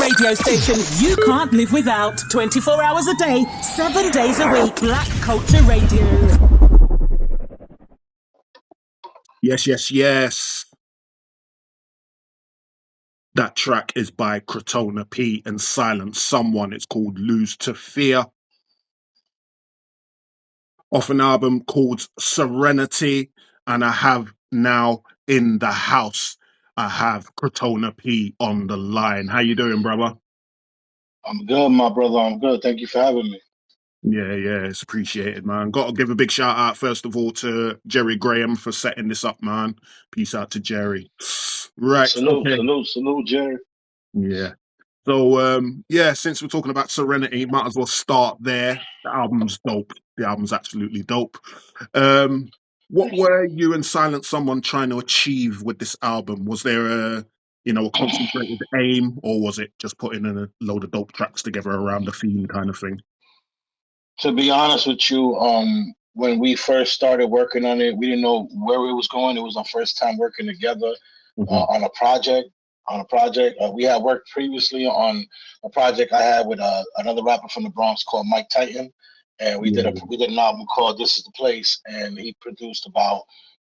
radio station you can't live without. 24 hours a day, 7 days a week. Black Culture Radio. Yes, yes, yes. That track is by Crotona P and Silence Someone. It's called Lose to Fear. Off an album called Serenity. And I have now in the house, I have Crotona P on the line. How you doing, brother? I'm good, my brother. I'm good. Thank you for having me. Yeah, it's appreciated, man. Got to give a big shout out, first of all, to Jerry Graham for setting this up, man. Peace out to Jerry. Right. Salute, okay. salute, Jerry. Yeah. So, since we're talking about Serenity, might as well start there. The album's dope. The album's absolutely dope. What were you and Silent Someone trying to achieve with this album? Was there a concentrated aim, or was it just putting in a load of dope tracks together around the theme kind of thing? To be honest with you, when we first started working on it, we didn't know where it was going. It was our first time working together on a project. We had worked previously on a project I had with another rapper from the Bronx called Mike Titan, and we did an album called This Is the Place, and he produced about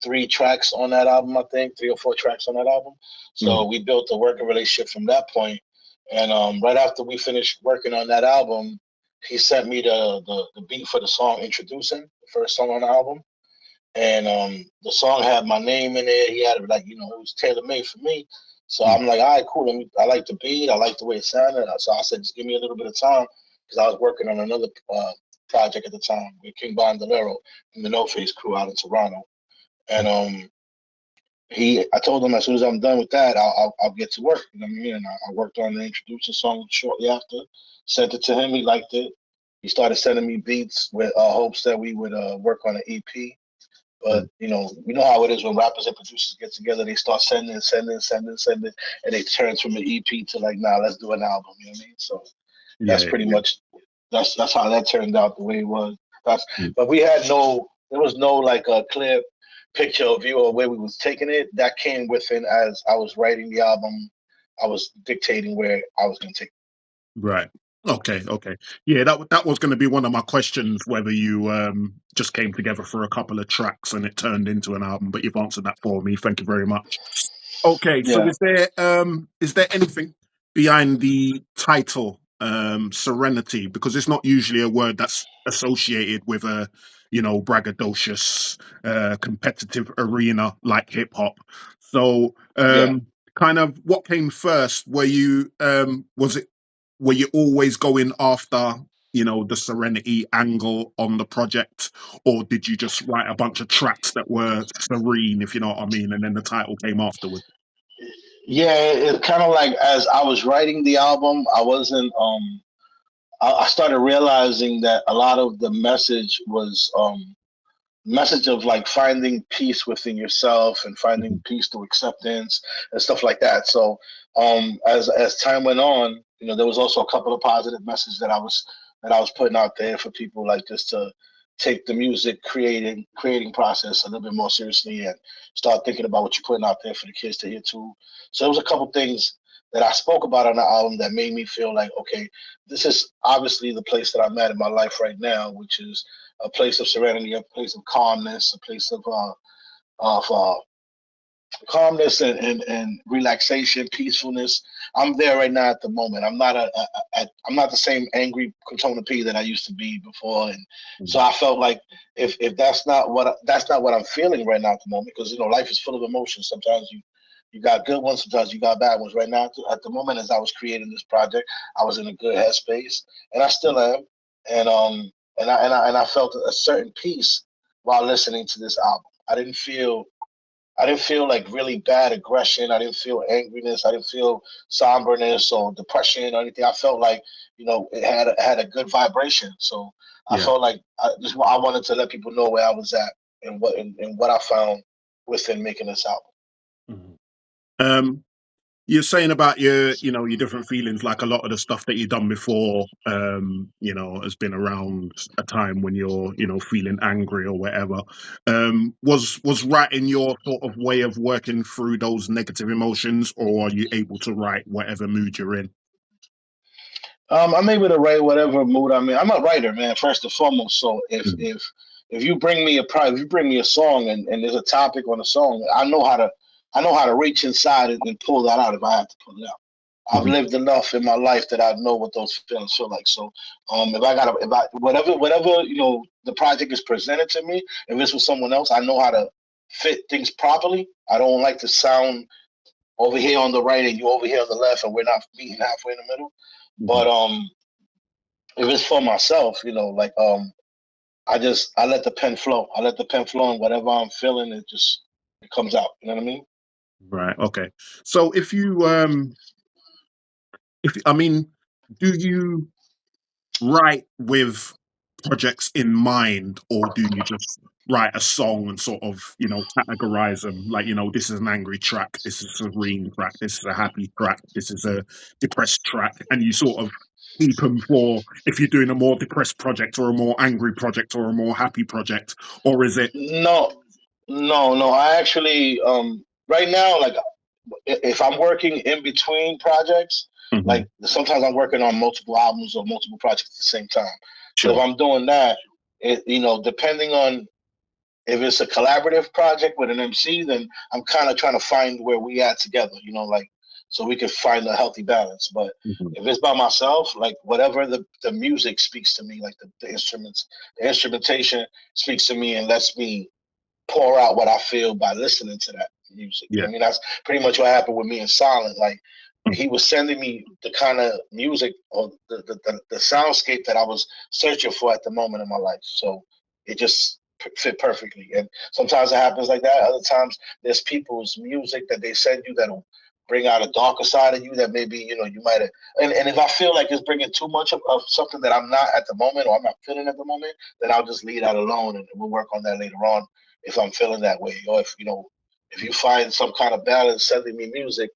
3 tracks on that album, I think 3 or 4 tracks on that album. So we built a working relationship from that point. And right after we finished working on that album, he sent me the beat for the song Introducing, the first song on the album. And the song had my name in it. He had it it was tailor-made for me. So I'm like, all right, cool. I like the beat. I like the way it sounded. So I said, just give me a little bit of time, because I was working on another project at the time with King Bandolero and the No Face crew out in Toronto. And I told him as soon as I'm done with that, I'll get to work. You know what I mean? And I worked on the Introducing song shortly after. Sent it to him. He liked it. He started sending me beats with hopes that we would work on an EP. But you know how it is when rappers and producers get together. They start sending, and they turn from an EP to nah, let's do an album. You know what I mean? So that's pretty much that's how that turned out the way it was. But we had there was no a clear picture or view of where we was taking it. That came within as I was writing the album. I was dictating where I was going to take it. Right. Okay. Yeah, that was going to be one of my questions, whether you just came together for a couple of tracks and it turned into an album, but you've answered that for me. Thank you very much. Okay, so is there anything behind the title Serenity? Because it's not usually a word that's associated with a braggadocious competitive arena like hip hop. So kind of what came first? Were you were you always going after the Serenity angle on the project, or did you just write a bunch of tracks that were serene, if you know what I mean, and then the title came afterwards? Yeah, it's kind of like as I was writing the album, I wasn't I started realizing that a lot of the message was message of finding peace within yourself and finding peace through acceptance and stuff like that. So as time went on, there was also a couple of positive messages that I was putting out there for people, just to take the music creating process a little bit more seriously and start thinking about what you're putting out there for the kids to hear too. So there was a couple things that I spoke about on the album that made me feel like, okay, this is obviously the place that I'm at in my life right now, which is a place of serenity, a place of calmness, a place of calmness and relaxation, peacefulness. I'm there right now at the moment. I'm not I'm not the same angry Crotona P that I used to be before, and so I felt like if that's not what I'm feeling right now at the moment, because life is full of emotions. Sometimes you got good ones, sometimes you got bad ones. Right now, at the moment, as I was creating this project, I was in a good headspace, and I still am, and I felt a certain peace while listening to this album. I didn't feel like really bad aggression. I didn't feel angriness. I didn't feel somberness or depression or anything. I felt like, it had a good vibration. So I felt like I wanted to let people know where I was at and what I found within making this album. You're saying about your different feelings, like a lot of the stuff that you've done before, has been around a time when you're, feeling angry or whatever. Was writing your sort of way of working through those negative emotions, or are you able to write whatever mood you're in? I'm able to write whatever mood I'm in. I'm a writer, man, first and foremost. So if you bring me if you bring me a song and there's a topic on a song, I know how to reach inside and pull that out if I have to pull it out. I've Mhm. lived enough in my life that I know what those feelings feel like. So, if I whatever the project is presented to me, if it's with someone else, I know how to fit things properly. I don't like to sound over here on the right and you over here on the left, and we're not meeting halfway in the middle. Mhm. But if it's for myself, I let the pen flow. I let the pen flow, and whatever I'm feeling, it comes out. You know what I mean? Right. Okay. So if I mean, do you write with projects in mind, or do you just write a song and sort of, categorize them? Like, this is an angry track, this is a serene track, this is a happy track, this is a depressed track, and you sort of keep them for if you're doing a more depressed project or a more angry project or a more happy project, or is it? No, no. I actually right now, like if I'm working in between projects, Mhm. like sometimes I'm working on multiple albums or multiple projects at the same time. So if Sure. I'm doing that, depending on if it's a collaborative project with an MC, then I'm kind of trying to find where we at together, like so we can find a healthy balance. But Mhm. if it's by myself, like whatever the music speaks to me, like the instruments, the instrumentation speaks to me and lets me pour out what I feel by listening to that music. Yeah. I mean, that's pretty much what happened with me and Silent. Like Mhm. he was sending me the kind of music or the soundscape that I was searching for at the moment in my life. So it just fit perfectly. And sometimes it happens like that. Other times there's people's music that they send you that'll bring out a darker side of you that maybe you might have. And if I feel like it's bringing too much of something that I'm not at the moment or I'm not feeling at the moment, then I'll just leave that alone and we'll work on that later on if I'm feeling that way, or if you find some kind of balance sending me music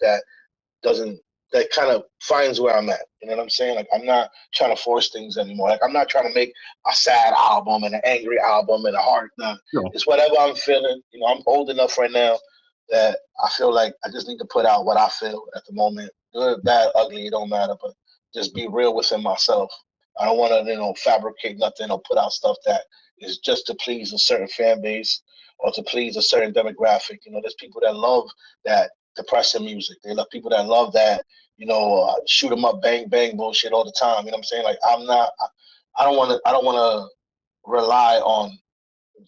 doesn't that kind of finds where I'm at. You know what I'm saying? Like I'm not trying to force things anymore. Like I'm not trying to make a sad album and an angry album and a hard. No, Sure. it's whatever I'm feeling. I'm old enough right now that I feel like I just need to put out what I feel at the moment. Good, bad, ugly, it don't matter. But just be real within myself. I don't want to, fabricate nothing or put out stuff that is just to please a certain fan base or to please a certain demographic. There's people that love that depressing music. They love people that love that, shoot 'em up, bang bang bullshit all the time. You know what I'm saying? Like I'm not. I don't want to. I don't want to rely on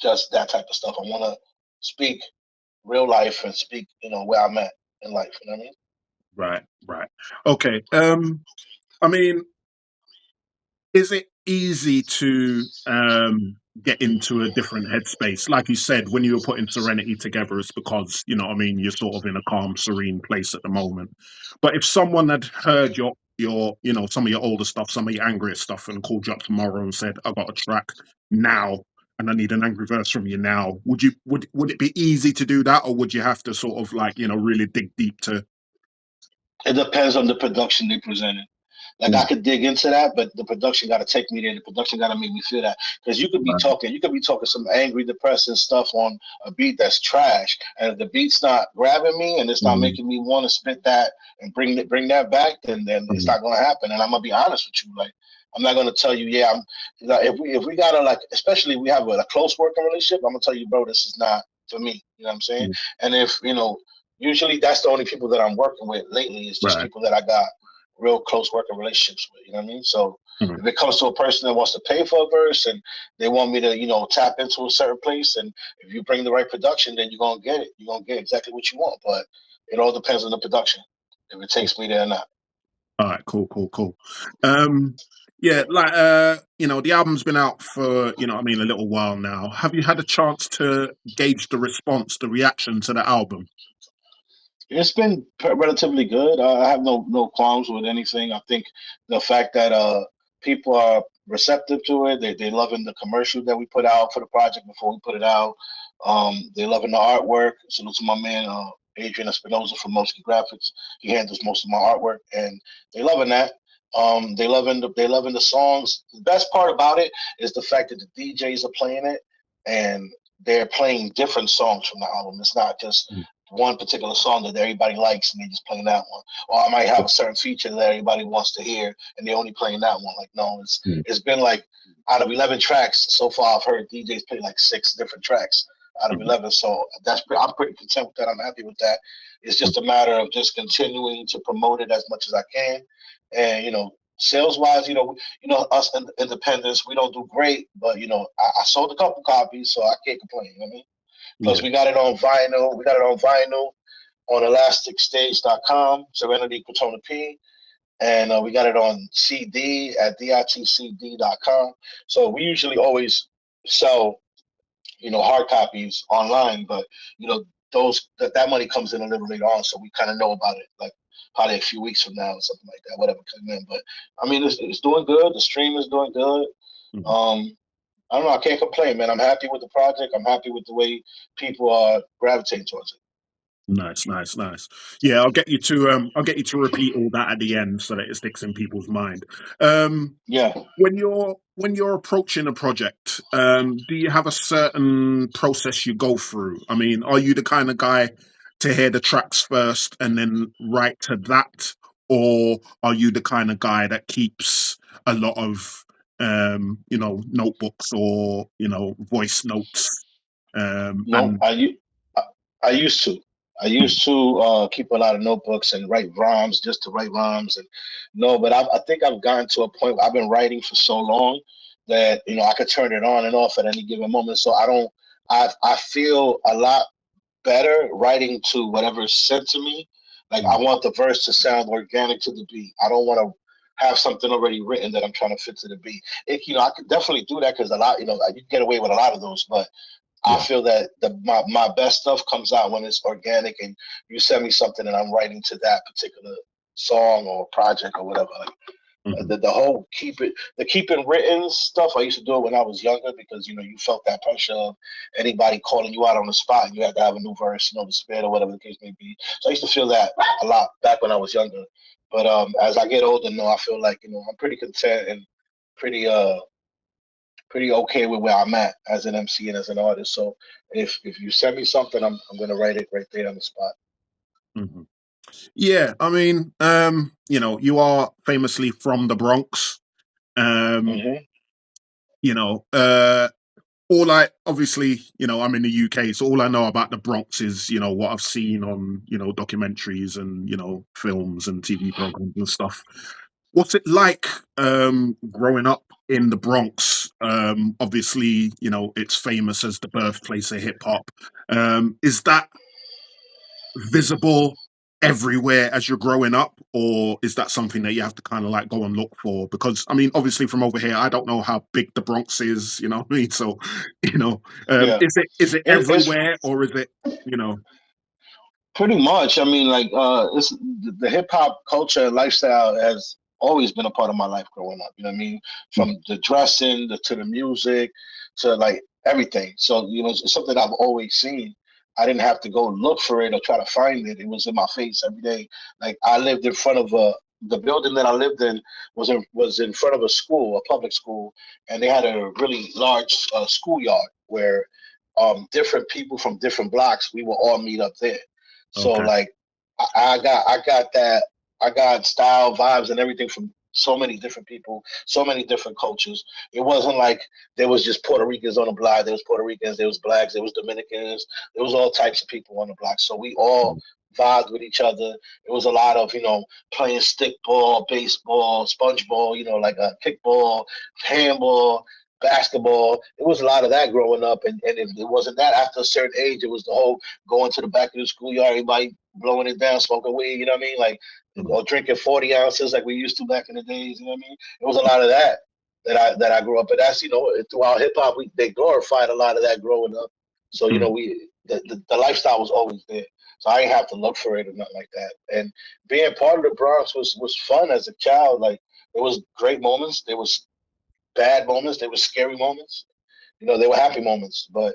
just that type of stuff. I want to speak real life and speak, where I'm at in life. You know what I mean? Right. Right. Okay. I mean, is it easy to get into a different headspace? Like you said, when you were putting Serenity together, it's because, what I mean, you're sort of in a calm, serene place at the moment. But if someone had heard your some of your older stuff, some of your angrier stuff, and called you up tomorrow and said, "I got a track now and I need an angry verse from you now," would it be easy to do that, or would you have to sort of like, really dig deep to? It depends on the production they presented. Like I Mm. could dig into that, but the production got to take me there. The production got to make me feel that because Right. you could be talking some angry, depressing stuff on a beat that's trash, and if the beat's not grabbing me and it's not Mm. making me want to spit that and bring that back, then it's Mm. not going to happen. And I'm gonna be honest with you, like I'm not gonna tell you, yeah, I'm. Like, if we gotta like, especially if we have a close working relationship, I'm gonna tell you, bro, this is not for me. You know what I'm saying? Mm. And if usually that's the only people that I'm working with lately is just Right. people that I got real close working relationships with. You know what I mean? So Mm. if it comes to a person that wants to pay for a verse and they want me to, tap into a certain place, and if you bring the right production, then you're gonna get it. You're gonna get exactly what you want. But it all depends on the production. If it takes me there or not. All right, cool, cool, cool. Yeah, like the album's been out for, I mean, a little while now. Have you had a chance to gauge the response, the reaction to the album? It's been relatively good. I have no qualms with anything. I think the fact that people are receptive to it, they loving the commercial that we put out for the project before we put it out. They loving the artwork. Salute to my man Adrian Espinoza from Moski Graphics. He handles most of my artwork, and they loving that. They loving the songs. The best part about it is the fact that the DJs are playing it, and they're playing different songs from the album. It's not just one particular song that everybody likes and they just playing that one. Or I might have a certain feature that everybody wants to hear and they only playing that one. Like, no, it's been like out of 11 tracks so far, I've heard DJs play like 6 different tracks out of 11. So I'm pretty content with that. I'm happy with that. It's just a matter of just continuing to promote it as much as I can. And, you know, sales wise, you know, us independents, we don't do great, but you know, I sold a couple copies, so I can't complain. You know what I mean? Plus, we got it on vinyl. We got it on vinyl on ElasticStage.com, Serenity Crotona P, and we got it on CD at ditcd.com. So we usually always sell, you know, hard copies online, but you know, that money comes in a little later on, so we kind of know about it, like probably a few weeks from now or something like that, whatever comes in. But I mean, it's doing good. The stream is doing good. I don't know. I can't complain, man. I'm happy with the project. I'm happy with the way people are gravitating towards it. Nice. Yeah, I'll get you to repeat all that at the end so that it sticks in people's mind. Yeah. When you're approaching a project, do you have a certain process you go through? I mean, are you the kind of guy to hear the tracks first and then write to that, or are you the kind of guy that keeps a lot of you know, notebooks or, you know, voice notes? No, I used to. I used to keep a lot of notebooks and write rhymes just to write rhymes. And no, but I think I've gotten to a point where I've been writing for so long that, you know, I could turn it on and off at any given moment. So I feel a lot better writing to whatever's sent to me. Like I want the verse to sound organic to the beat. I don't want to have something already written that I'm trying to fit to the beat. You know, I could definitely do that because a lot, you know, you get away with a lot of those, but I feel that my best stuff comes out when it's organic and you send me something and I'm writing to that particular song or project or whatever. Like the whole keeping written stuff, I used to do it when I was younger because, you know, you felt that pressure of anybody calling you out on the spot and you had to have a new verse, you know, to spit or whatever the case may be. So I used to feel that a lot back when I was younger. But as I get older, no, I feel like, you know, I'm pretty content and pretty okay with where I'm at as an MC and as an artist. So if you send me something, I'm gonna write it right there on the spot. Yeah, I mean, you know, you are famously from the Bronx. You know, obviously, you know, I'm in the UK, so all I know about the Bronx is, you know, what I've seen on, you know, documentaries and, you know, films and TV programs and stuff. What's it like growing up in the Bronx? Obviously, you know, it's famous as the birthplace of hip hop. Is that visible everywhere as you're growing up, or is that something that you have to kind of like go and look for? Because I mean, obviously from over here, I don't know how big the Bronx is, you know what I mean? So, you know, is it everywhere, or is it, you know? Pretty much. I mean, like it's the hip hop culture and lifestyle has always been a part of my life growing up. You know what I mean? From the dressing to the music to like everything. So, you know, it's something I've always seen. I didn't have to go look for it or try to find it. It was in my face every day. Like I lived in front of the building that I lived in was in front of a school, a public school, and they had a really large schoolyard where different people from different blocks we would all meet up there. So like I got style, vibes, and everything from so many different people, so many different cultures. It wasn't like there was just Puerto Ricans on the block. There was Puerto Ricans, there was blacks, there was Dominicans, there was all types of people on the block. So we all vibed with each other. It was a lot of, you know, playing stickball, baseball, spongeball, you know, like a kickball, handball, basketball. It was a lot of that growing up, and it wasn't that. After a certain age, it was the whole going to the back of the schoolyard, everybody blowing it down, smoking weed, you know what I mean? Like, or drinking 40 ounces like we used to back in the days, you know what I mean? It was a lot of that I grew up. But that's, you know, throughout hip hop, they glorified a lot of that growing up. So, you know, the lifestyle was always there. So I didn't have to look for it or nothing like that. And being part of the Bronx was fun as a child. Like, there was great moments. There was bad moments. There were scary moments. You know, there were happy moments. But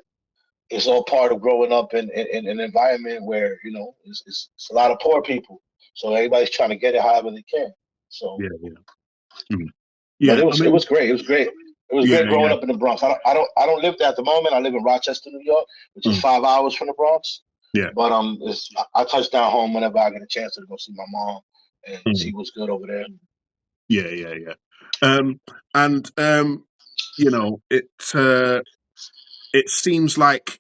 it's all part of growing up in an environment where, you know, it's a lot of poor people. So everybody's trying to get it however they can. So but I mean, it was great. It was great. It was great growing up in the Bronx. I don't live there at the moment. I live in Rochester, New York, which is 5 hours from the Bronx. Yeah. But I touch down home whenever I get a chance to go see my mom, and Mm. she was good over there. Yeah. And you know, it seems like,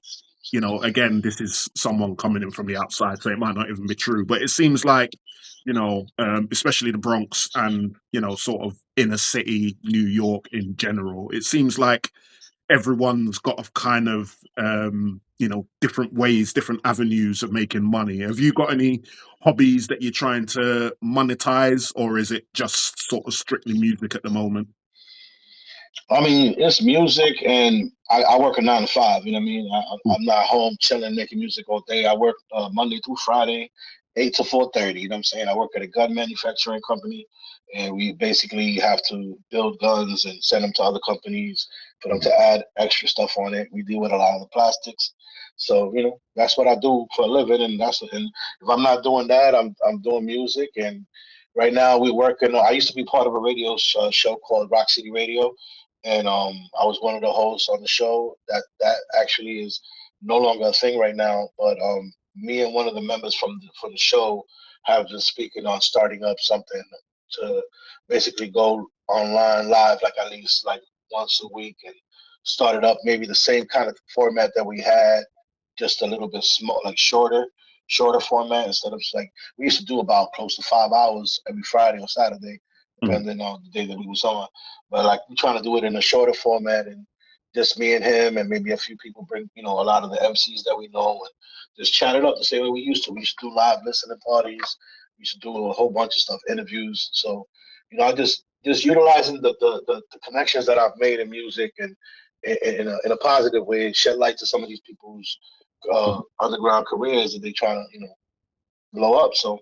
you know, again, this is someone coming in from the outside, so it might not even be true, but it seems like, you know, especially the Bronx and, you know, sort of inner city New York in general, it seems like everyone's got a kind of, you know, different ways, different avenues of making money. Have you got any hobbies that you're trying to monetize, or is it just sort of strictly music at the moment? I mean, it's music, and I work a 9 to 5. You know what I mean? Mm, I'm not home chilling making music all day. I work Monday through Friday, 8 to 4:30. You know what I'm saying? I work at a gun manufacturing company, and we basically have to build guns and send them to other companies for them mhm, to add extra stuff on it. We deal with a lot of the plastics, so that's what I do for a living. And if I'm not doing that, I'm doing music. And right now we're working. I used to be part of a radio show called Rock City Radio, and I was one of the hosts on the show. That actually is no longer a thing right now. But me and one of the members for the show have been speaking on starting up something to basically go online live, like at least like once a week, and start it up maybe the same kind of format that we had, just a little bit small, like shorter format, instead of like we used to do about close to 5 hours every Friday or Saturday, mm, depending on the day that we was on. But like we're trying to do it in a shorter format, and just me and him, and maybe a few people bring, a lot of the MCs that we know, and just chat it up the same way we used to. We used to do live listening parties. We used to do a whole bunch of stuff, interviews. So, I just utilizing the connections that I've made in music, and in a positive way, shed light to some of these people's underground careers that they trying to blow up. So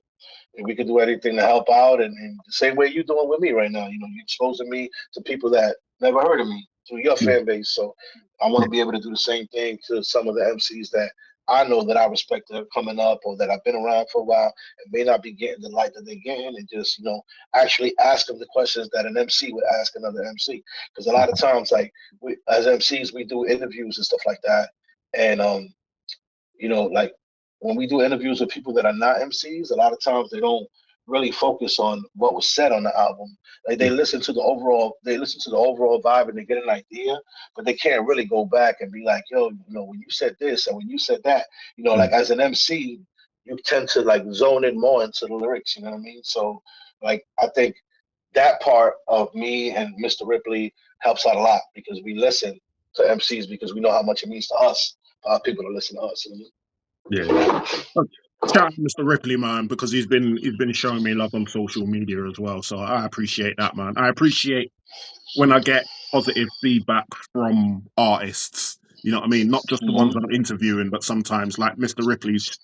if we could do anything to help out, and the same way you're doing with me right now, you're exposing me to people that never heard of me through your yeah, fan base. So I want yeah, to be able to do the same thing to some of the MCs that I know that I respect that are coming up, or that I've been around for a while and may not be getting the light that they're getting, and just actually ask them the questions that an MC would ask another MC. Because a lot of times, like we as MCs, we do interviews and stuff like that, and like when we do interviews with people that are not MCs, a lot of times they don't really focus on what was said on the album. Like yeah, they listen to the overall vibe and they get an idea, but they can't really go back and be like, yo, when you said this and when you said that, mm, like as an MC, you tend to like zone in more into the lyrics, you know what I mean? So like I think that part of me and Mr. Ripley helps out a lot, because we listen to MCs because we know how much it means to us, people to listen to us. yeah. Oh, shout out to Mr. Ripley, man, because he's been showing me love on social media as well. So I appreciate that, man. I appreciate when I get positive feedback from artists. You know what I mean? Not just the ones Mm-hmm. I'm interviewing, but sometimes like Mr. Ripley's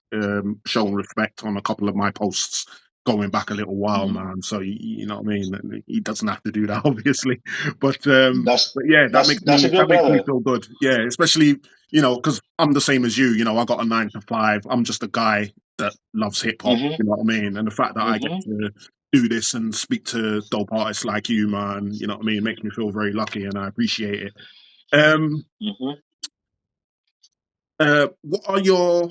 shown respect on a couple of my posts going back a little while, Mm-hmm. man. So you know what I mean? And he doesn't have to do that, obviously. But That's but yeah, that that's makes that's me a good brother. feel good. Yeah, especially, because I'm the same as you. You know, I got a 9 to 5. I'm just a guy that loves hip hop. Mm-hmm. You know what I mean? And the fact that I get Mm-hmm. to do this and speak to dope artists like you, man, you know what I mean? It makes me feel very lucky, and I appreciate it. Um, Mm-hmm. what are your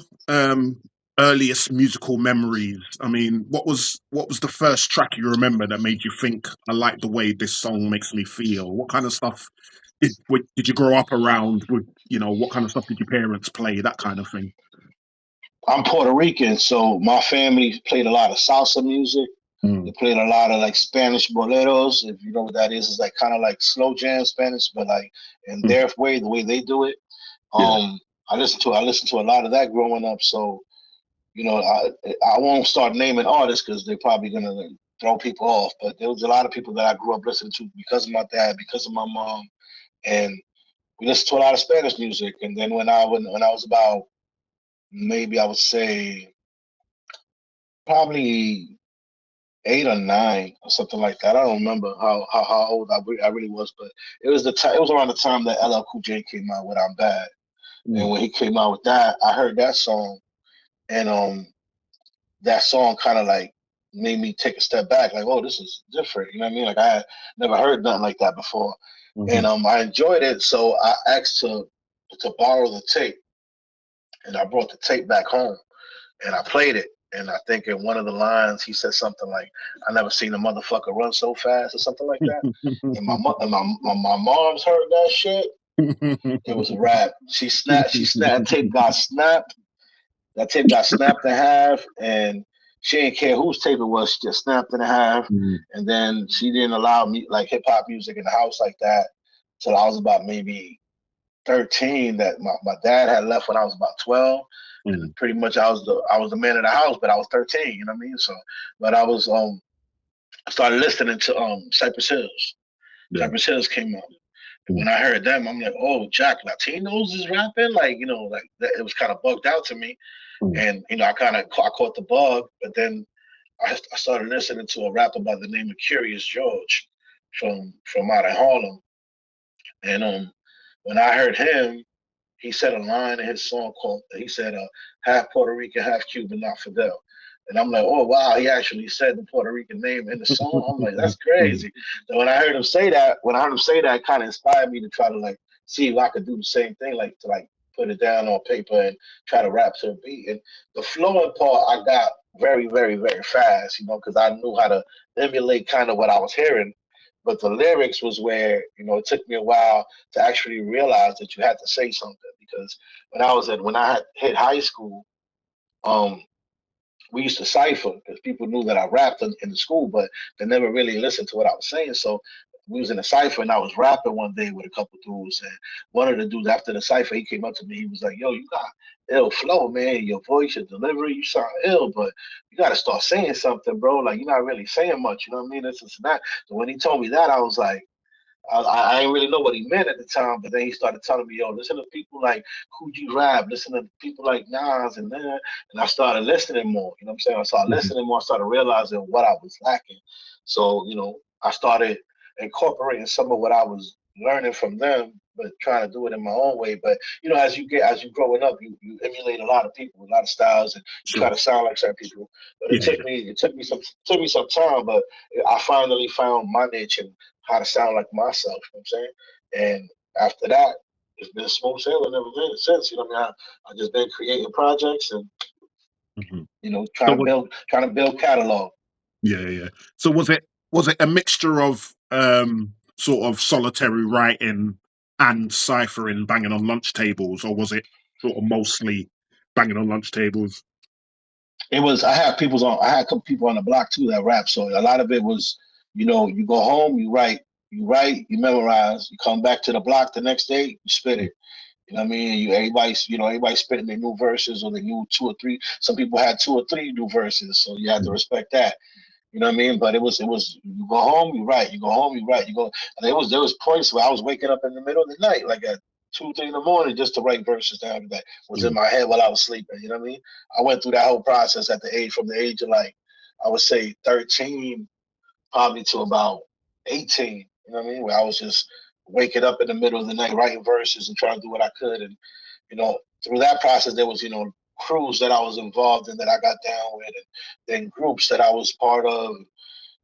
earliest musical memories? I mean, what was the first track you remember that made you think, I like the way this song makes me feel? What kind of stuff did you grow up around with? What kind of stuff did your parents play? That kind of thing. I'm Puerto Rican, so my family played a lot of salsa music. Mm, They played a lot of like Spanish boleros. If you know what that is, it's like kind of like slow jam Spanish, but like in mm, their way, the way they do it. yeah, Um, I listened to a lot of that growing up. So I won't start naming artists because they're probably gonna like, throw people off. But there was a lot of people that I grew up listening to because of my dad, because of my mom, and we listened to a lot of Spanish music. And then when I was about, maybe I would say probably 8 or 9 or something like that. I don't remember how old I really was, but it was around the time that LL Cool J came out with "I'm Bad," and mm, when he came out with that, I heard that song, and that song kind of like made me take a step back, like, oh, this is different. You know what I mean? Like I had never heard nothing like that before, and mhm, I enjoyed it, so I asked to borrow the tape, and I brought the tape back home. and I played it. And I think in one of the lines he said something like, "I never seen a motherfucker run so fast," or something like that. And my mom's heard that shit. It was a rap. She snapped. That tape got snapped. That tape got snapped in half, and she didn't care whose tape it was. She just snapped in half, and then she didn't allow me like hip hop music in the house like that till I was about maybe 13. That my dad had left when I was about 12. And pretty much I was the man of the house, but I was 13, you know what I mean? So, but I was I started listening to Cypress Hills. Yeah. Cypress Hills came out. And when I heard them, I'm like, oh, Jack, Latinos is rapping? Like, like that, it was kind of bugged out to me. And, I caught the bug, but then I started listening to a rapper by the name of Curious George from out of Harlem. And when I heard him, he said a line in his song he said, half Puerto Rican, half Cuban, not Fidel. And I'm like, oh, wow, he actually said the Puerto Rican name in the song. I'm like, that's crazy. So when I heard him say that, it kind of inspired me to try to see if I could do the same thing, to put it down on paper and try to rap to a beat. And the flowing part I got very, very, very fast, because I knew how to emulate kind of what I was hearing. But the lyrics was where, it took me a while to actually realize that you had to say something, because when I had hit high school, we used to cipher because people knew that I rapped in the school, but they never really listened to what I was saying. So we was in a cipher and I was rapping one day with a couple dudes, and one of the dudes after the cipher, he came up to me. He was like, "Yo, you got ill flow, man. Your voice, your delivery, you sound ill, but you got to start saying something, bro. Like, you're not really saying much. You know what I mean? This and that." So when he told me that, I was like, I didn't really know what he meant at the time, but then he started telling me, "Yo, listen to people like Coogee Rap, listen to people like Nas and that." And I started listening more. You know what I'm saying? I started listening more. I started realizing what I was lacking. So, I started incorporating some of what I was learning from them, but trying to do it in my own way. But as you growing up, you emulate a lot of people, a lot of styles, and you try to sound like certain people. But it took me some time, but I finally found my niche and how to sound like myself. You know what I'm saying? And after that, it's been smooth sailing ever since. You know what I mean? I just been creating projects and trying to build catalog. Yeah. So was it a mixture of sort of solitary writing and ciphering, banging on lunch tables, or was it sort of mostly banging on lunch tables? It was. I had a couple people on the block too that rap. So a lot of it was, you go home, you write, you memorize, you come back to the block the next day, you spit it. You know what I mean? Everybody's spitting their new verses or their new 2 or 3. Some people had 2 or 3 new verses, so you had to respect that. You know what I mean? But it was you go home, you write, you go home, you write, you go. And there was points where I was waking up in the middle of the night, like at 2, 3 in the morning, just to write verses down that was in my head while I was sleeping. You know what I mean? I went through that whole process from the age of I would say 13, probably to about 18. You know what I mean? Where I was just waking up in the middle of the night writing verses and trying to do what I could. And through that process, there was crews that I was involved in that I got down with, and then groups that I was part of,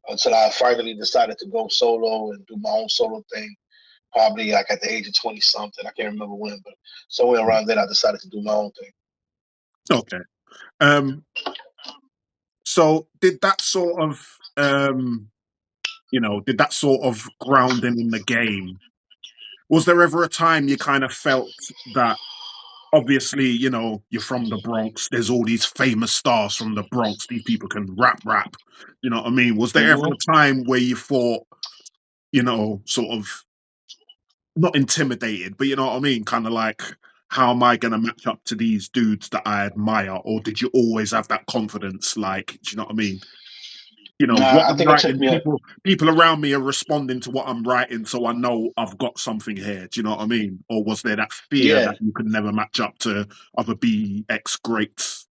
until I finally decided to go solo and do my own solo thing. Probably like at the age of 20 something. I can't remember when, but somewhere around then I decided to do my own thing. Okay. So did that sort of grounding in the game, was there ever a time you kind of felt that, obviously, you're from the Bronx, there's all these famous stars from the Bronx, these people can rap, you know what I mean? Was there ever a time where you thought, sort of not intimidated, but you know what I mean? Kind of like, how am I going to match up to these dudes that I admire? Or did you always have that confidence? Like, do you know what I mean? What I I'm think it took writing, me. people around me are responding to what I'm writing, so I know I've got something here. Do you know what I mean? Or was there that fear that you could never match up to other BX greats?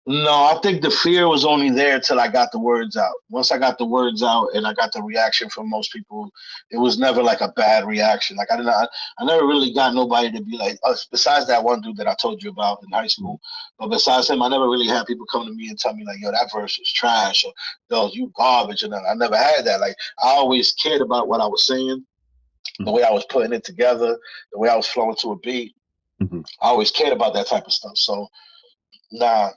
No, I think the fear was only there till I got the words out. Once I got the words out and I got the reaction from most people, it was never like a bad reaction. Like I never really got nobody to be like, besides that one dude that I told you about in high school. But besides him, I never really had people come to me and tell me like, "Yo, that verse is trash," or "Yo, you garbage." And I never had that. Like, I always cared about what I was saying, the way I was putting it together, the way I was flowing to a beat. I always cared about that type of stuff. So, nah.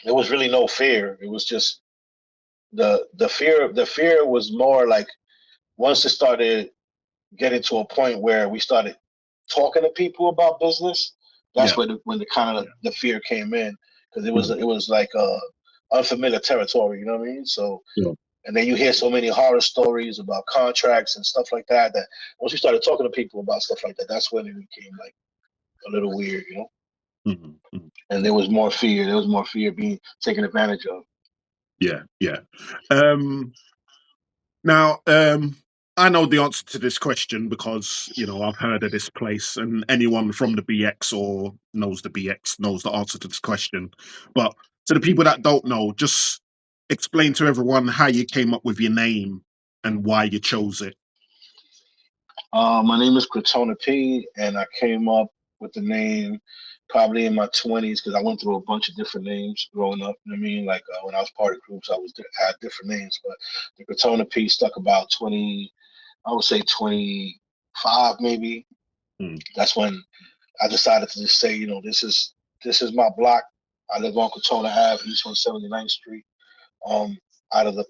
there was really no fear. It was just the fear. The fear was more like once it started getting to a point where we started talking to people about business. That's when the kind of the fear came in, because it was like unfamiliar territory. You know what I mean? So. Yeah. And then you hear so many horror stories about contracts and stuff like that. That once you started talking to people about stuff like that, that's when it became like a little weird, you know. And there was more fear. There was more fear being taken advantage of. Yeah, yeah. Now, I know the answer to this question because, you know, I've heard of this place, and anyone from the BX or knows the BX knows the answer to this question. But to the people that don't know, just explain to everyone how you came up with your name and why you chose it. My name is Crotona P, and I came up with the name probably in my 20s because I went through a bunch of different names growing up. You know what I mean? Like when I was part of groups, I had different names, but the Crotona P stuck about 20, I would say 25 maybe. That's when I decided to just say, you know, this is my block. I live on Crotona Ave, East 179th Street. Out of the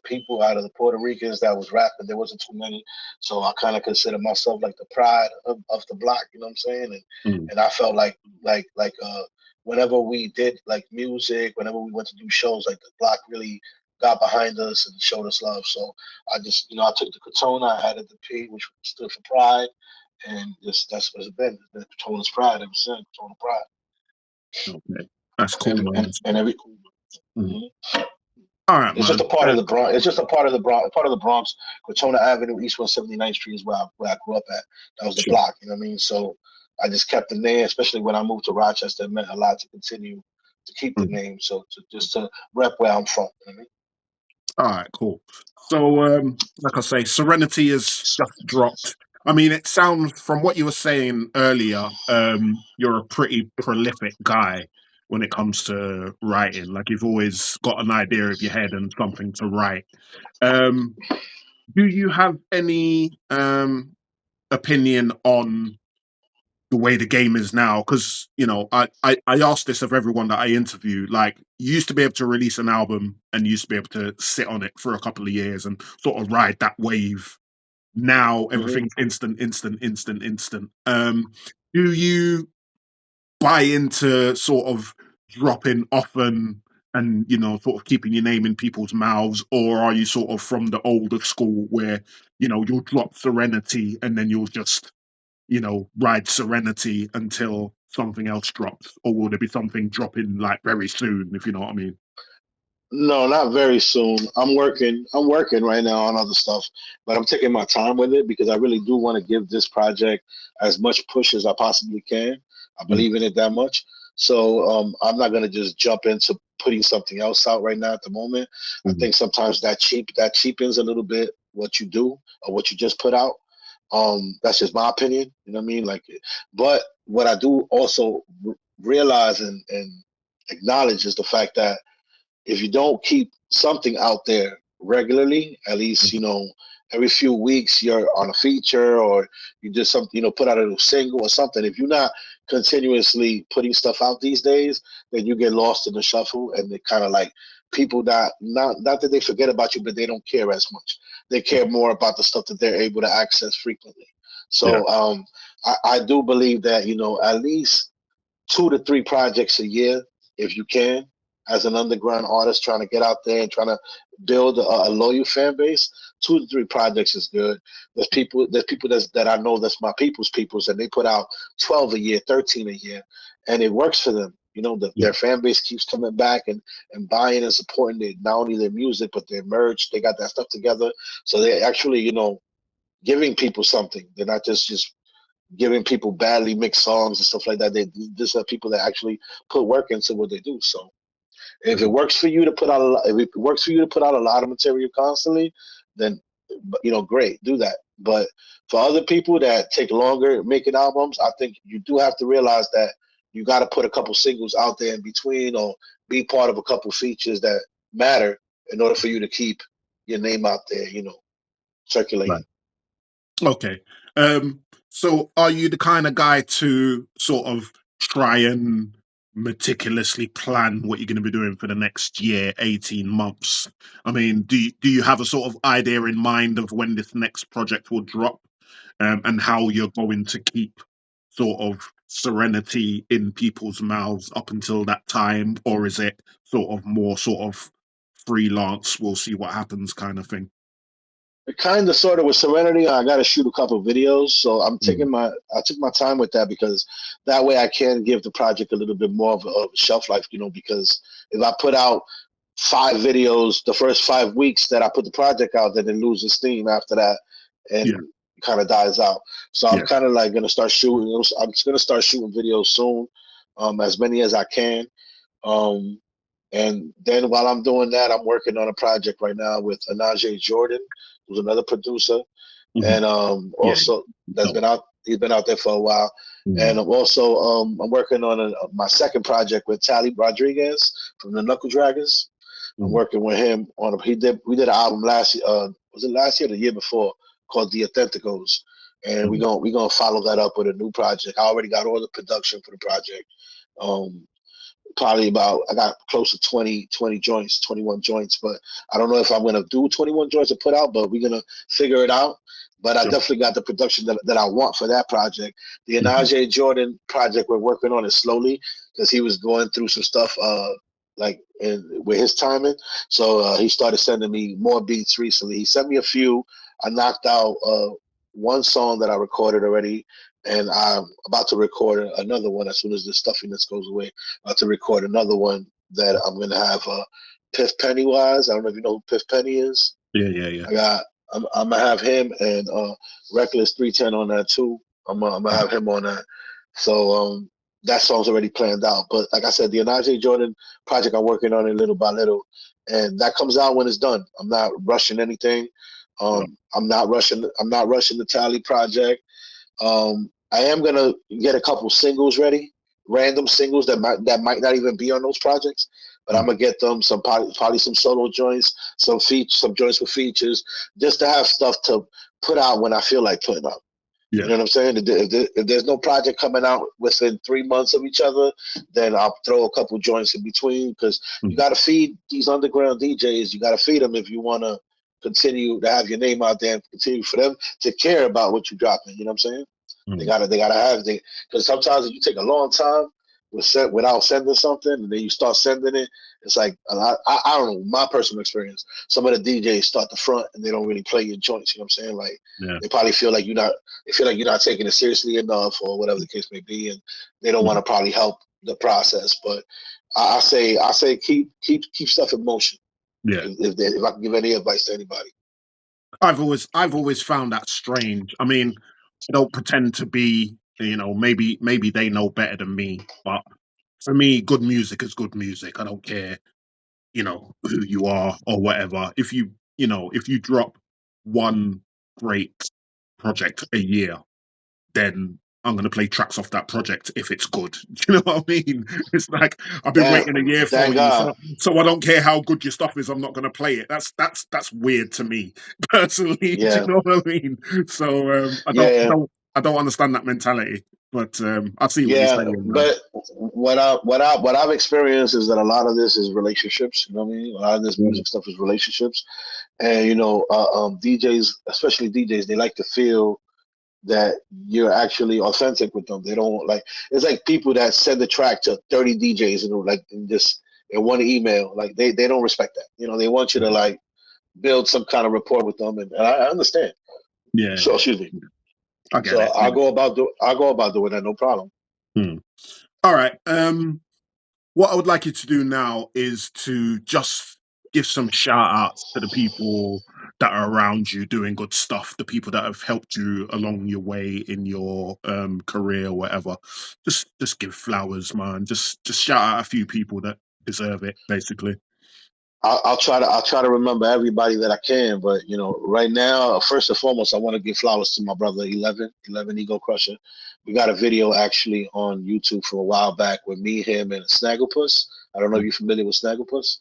Puerto Ricans that was rapping, there wasn't too many. So I kind of consider myself like the pride of the block, you know what I'm saying? And I felt like whenever we did like music, whenever we went to do shows, like the block really got behind us and showed us love. So I just, I took the Crotona, I added the P, which stood for pride, and that's what it's been. It's been Crotona's pride ever since. Crotona pride. Okay, that's cool, man. And every. All right, it's man. just a part of the Bronx. It's just a part of the Bronx. Part of the Bronx. Crotona Avenue, East 179th Street is where I grew up at. That was the block. You know what I mean? So I just kept the name, especially when I moved to Rochester. It meant a lot to continue to keep the name. So to rep where I'm from. You know what I mean? All right, cool. So, like I say, Serenity is just dropped. I mean, it sounds from what you were saying earlier, you're a pretty prolific guy when it comes to writing. Like you've always got an idea of your head and something to write. Do you have any opinion on the way the game is now? Because I asked this of everyone that I interview. Like, you used to be able to release an album and you used to be able to sit on it for a couple of years and sort of ride that wave. Now everything's instant. Do you buy into sort of dropping often and sort of keeping your name in people's mouths, or are you sort of from the older school where you'll drop Serenity and then you'll just ride Serenity until something else drops? Or will there be something dropping like very soon, if you know what I mean? No, not very soon. I'm working right now on other stuff, but I'm taking my time with it because I really do want to give this project as much push as I possibly can. I believe in it that much. So I'm not gonna just jump into putting something else out right now at the moment. I think sometimes that cheapens a little bit what you do or what you just put out. That's just my opinion. You know what I mean? Like, but what I do also realize and acknowledge is the fact that if you don't keep something out there regularly, at least, every few weeks you're on a feature or you just something, put out a new single or something. If you're not continuously putting stuff out these days, then you get lost in the shuffle, and they kind of like people that not that they forget about you, but they don't care as much. They care more about the stuff that they're able to access frequently. So I do believe that, at least 2 to 3 projects a year, if you can, as an underground artist trying to get out there and trying to build a loyal fan base. 2 to 3 projects is good. There's people that I know that's my people's, and they put out 12 a year, 13 a year, and it works for them. Their fan base keeps coming back and buying and supporting not only their music but their merch. They got that stuff together, so they're actually giving people something. They're not just giving people badly mixed songs and stuff like that. These are people that actually put work into what they do. So if it works for you to put out a lot of material constantly, then great, do that. But for other people that take longer making albums, I think you do have to realize that you got to put a couple singles out there in between, or be part of a couple features that matter in order for you to keep your name out there, circulating. Right. Okay. So are you the kind of guy to sort of try and meticulously plan what you're going to be doing for the next year, 18 months? I mean, do you have a sort of idea in mind of when this next project will drop, and how you're going to keep sort of Serenity in people's mouths up until that time? Or is it sort of more sort of freelance, we'll see what happens kind of thing? Kind of, sort of with Serenity, I got to shoot a couple of videos, so I took my time with that, because that way I can give the project a little bit more of a shelf life, because if I put out 5 videos the first 5 weeks that I put the project out, then it loses steam after that, and kind of dies out. So I'm kind of like gonna start shooting. I'm just gonna start shooting videos soon, as many as I can. And then while I'm doing that, I'm working on a project right now with Anaje Jordan, who's another producer, and also that's been out. He's been out there for a while, and I'm also I'm working on my second project with Tally Rodriguez from the Knuckle Dragons. I'm working with him on we did an album last year. Was it last year or the year before, called The Authenticos, and we're gonna follow that up with a new project. I already got all the production for the project. Probably I got close to 20 joints, 21 joints, but I don't know if I'm going to do 21 joints to put out, but we're going to figure it out. But I definitely got the production that I want for that project. The Anaje Jordan project, we're working on it slowly, because he was going through some stuff with his timing. So he started sending me more beats recently. He sent me a few. I knocked out one song that I recorded already, and I'm about to record another one as soon as the stuffiness goes away. About to record another one that I'm going to have Piff Pennywise. I don't know if you know who Piff Penny is. Yeah. I'm going to have him and Reckless 310 on that too. I'm going to have him on that. So that song's already planned out. But like I said, the Anaje Jordan project, I'm working on it little by little. And that comes out when it's done. I'm not rushing anything. I'm not rushing the Tally project. I am gonna get a couple singles ready, random singles that might not even be on those projects, but I'm gonna get them some probably some solo joints, some joints with features, just to have stuff to put out when I feel like putting out. You know what I'm saying? If there's no project coming out within 3 months of each other, then I'll throw a couple joints in between, because you got to feed these underground DJs. You got to feed them if you want to continue to have your name out there, and continue for them to care about what you're dropping. You know what I'm saying? They gotta have because sometimes if you take a long time without sending something, and then you start sending it, it's like I don't know, my personal experience. Some of the DJs start the front and they don't really play your joints. You know what I'm saying? Like they probably feel like you're not taking it seriously enough, or whatever the case may be, and they don't want to probably help the process. But I say keep stuff in motion. If I can give any advice to anybody. I've always found that strange. I mean, I don't pretend to be, maybe they know better than me, but for me, good music is good music. I don't care, who you are or whatever. If you drop one great project a year, then I'm going to play tracks off that project if it's good. Do you know what I mean? It's like, I've been waiting a year for you, so I don't care how good your stuff is. I'm not going to play it. That's weird to me personally. Do you know what I mean? So I don't understand that mentality. But I see what you're saying. But what I've experienced is that a lot of this is relationships. You know what I mean? A lot of this music stuff is relationships, and DJs, especially DJs, they like to feel that you're actually authentic with them. They don't it's like people that send the track to 30 DJs and just in one email. Like they don't respect that. They want you to build some kind of rapport with them, and I understand. So excuse me. I get it. I'll go about doing that, no problem. All right. What I would like you to do now is to just give some shout outs to the people that are around you doing good stuff, the people that have helped you along your way in your career or whatever. Just give flowers, man. Just shout out a few people that deserve it, basically. I'll try to remember everybody that I can, but right now, first and foremost, I want to give flowers to my brother 11 Ego Crusher. We got a video actually on YouTube from a while back with me, him, and Snagglepuss. I don't know if you're familiar with Snagglepuss.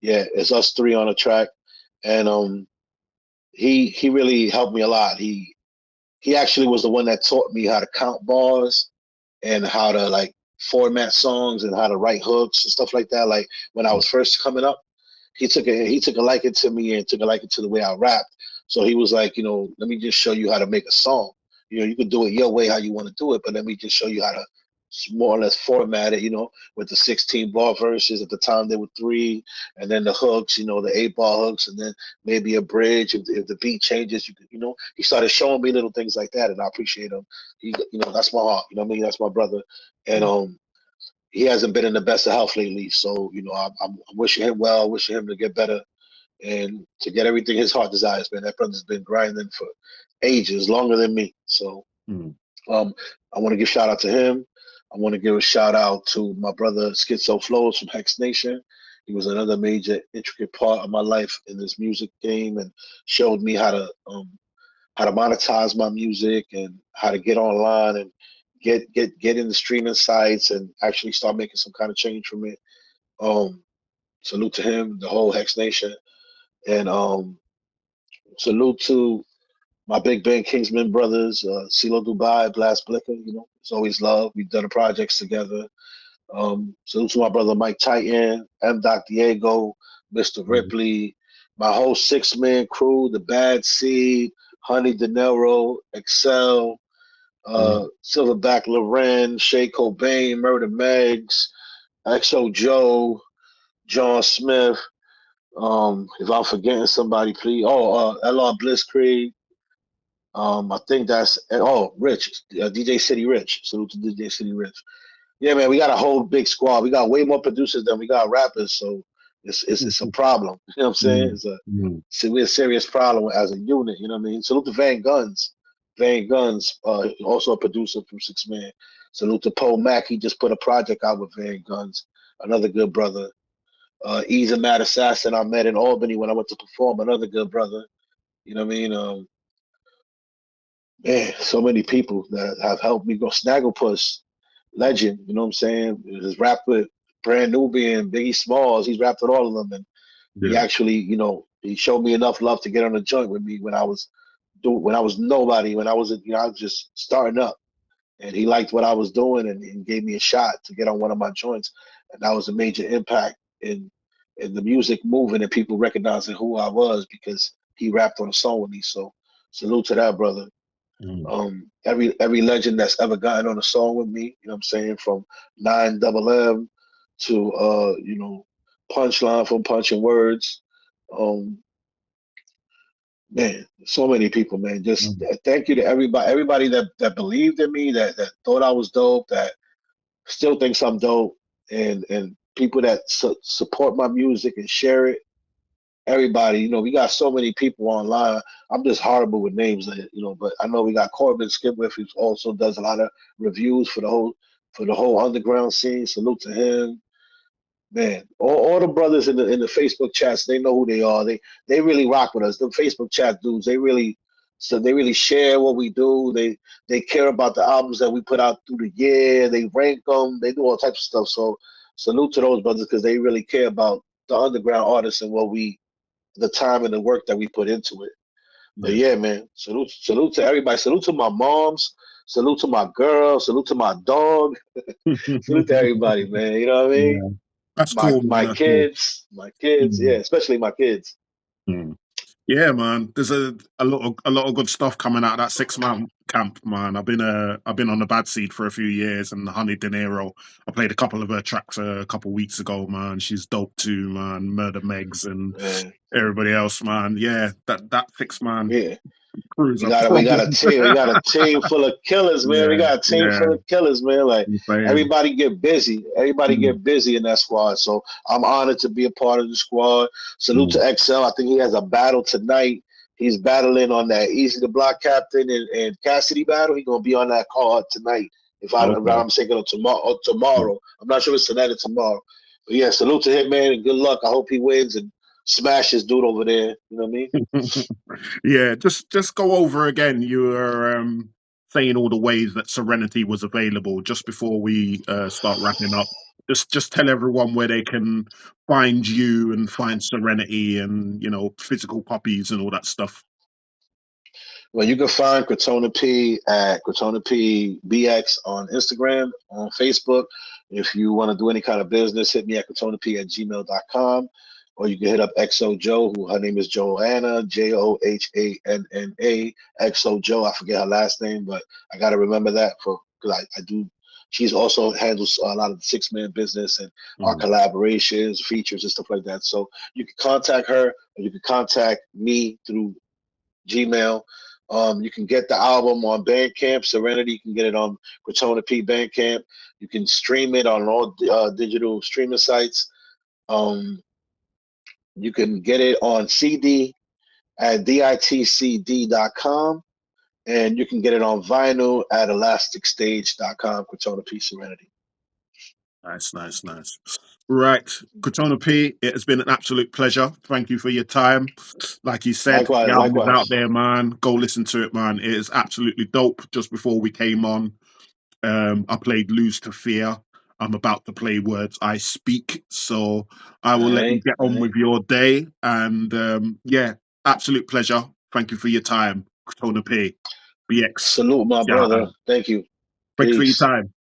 It's us three on a track, and he really helped me a lot. He actually was the one that taught me how to count bars and how to format songs and how to write hooks and stuff like that. Like when I was first coming up, he took a liking to me and took a liking to the way I rapped. So he was like, let me just show you how to make a song. You can do it your way, how you want to do it, but let me just show you how to more or less format it, with the 16 bar verses. At the time there were 3, and then the hooks, the 8 bar hooks, and then maybe a bridge. If the beat changes, he started showing me little things like that, and I appreciate him. That's my heart. You know what I mean? That's my brother. And he hasn't been in the best of health lately. So, I'm wishing him well, wishing him to get better and to get everything his heart desires, man. That brother's been grinding for ages, longer than me. So I want to give shout out to him. I want to give a shout out to my brother Schizo Flows from Hex Nation. He was another major, intricate part of my life in this music game and showed me how to monetize my music and how to get online and get in the streaming sites and actually start making some kind of change from it. Salute to him, the whole Hex Nation, and salute to my Big Bang Kingsman brothers, CeeLo Dubai, Blast Blicker. It's always love. We've done projects together. Salute to my brother Mike Titan, M. Doc Diego, Mr. Ripley, my whole 6-man crew, the Bad Seed, Honey De Niro, Excel, Silverback Loren, Shay Cobain, Murder Megs, XO Joe, John Smith. If I'm forgetting somebody, please. LR Blitzkrieg. I think that's Rich, DJ City Rich. Salute to DJ City Rich. Yeah, man, we got a whole big squad. We got way more producers than we got rappers, so it's a problem. You know what I'm saying? We're a serious problem as a unit. You know what I mean? Salute to Van Guns. Van Guns, also a producer from 6-Man. Salute to Poe Mack. He just put a project out with Van Guns. Another good brother. Ease and Mad Assassin I met in Albany when I went to perform. Another good brother. You know what I mean? Man, so many people that have helped me go. Snagglepuss, legend, you know what I'm saying? His rap with Brand Nubian, Biggie Smalls, he's rapped with all of them. And he actually, he showed me enough love to get on a joint with me when I was nobody, when I was just starting up. And he liked what I was doing and gave me a shot to get on one of my joints. And that was a major impact in the music moving and people recognizing who I was because he rapped on a song with me. So salute to that brother. Every legend that's ever gotten on a song with me, you know what I'm saying, from 9MM to Punchline from Punching Words. Man, so many people, man. Just thank you to everybody that believed in me, that thought I was dope, that still thinks I'm dope, and people that support my music and share it. Everybody, we got so many people online. I'm just horrible with names, but I know we got Corbin Skipwith, who also does a lot of reviews for the whole underground scene. Salute to him, man. All the brothers in the Facebook chats, they know who they are. They really rock with us. The Facebook chat dudes, they really share what we do. They care about the albums that we put out through the year. They rank them. They do all types of stuff. So salute to those brothers because they really care about the underground artists and the time and the work that we put into it. But yeah, man, salute to everybody. Salute to my moms. Salute to my girl. Salute to my dog. Salute to everybody, man. You know what I mean? Yeah. That's cool. My kids, yeah, especially my kids. Yeah, man. There's a lot of good stuff coming out of that 6-man camp, man. I've been on the Bad Seed for a few years, and Honey De Niro. I played a couple of her tracks a couple weeks ago, man. She's dope too, man. Murder Megs and everybody else, man. Yeah, that 6-man. Yeah. We got a team full of killers, man. We got a team full of killers, man. Like everybody get busy. Everybody get busy in that squad. So I'm honored to be a part of the squad. Salute to XL. I think he has a battle tonight. He's battling on that Easy to Block Captain and Cassidy battle. He's gonna be on that card tonight. If I'm thinking of tomorrow. I'm not sure if it's tonight or tomorrow. But yeah, salute to him, man, and good luck. I hope he wins and smash this dude over there. You know what I mean? Yeah, just go over again. You were saying all the ways that Serenity was available just before we start wrapping up. Just tell everyone where they can find you and find Serenity and physical copies and all that stuff. Well, you can find Crotona P at Crotona P BX on Instagram, on Facebook. If you want to do any kind of business, hit me at crotonap@gmail.com. Or you can hit up XO Joe, who her name is Johanna, Johanna, XO Joe. I forget her last name, but I got to remember that because I do. She's also handles a lot of the 6-man business and our collaborations, features, and stuff like that. So you can contact her, or you can contact me through Gmail. You can get the album on Bandcamp, Serenity. You can get it on Crotona P Bandcamp. You can stream it on all digital streaming sites. You can get it on CD at ditcd.com, and you can get it on vinyl at elasticstage.com, Crotona P Serenity. Nice. Right, Crotona P, it has been an absolute pleasure. Thank you for your time. Like you said, Likewise, the album is likewise. out there, man. Go listen to it, man. It is absolutely dope. Just before we came on, I played Lose to Fear. I'm about to play Words I Speak. So I will let you get on with your day. And yeah, absolute pleasure. Thank you for your time, Crotona P. BX. Salute, my brother. Thank you. Thank you for your Peace. time.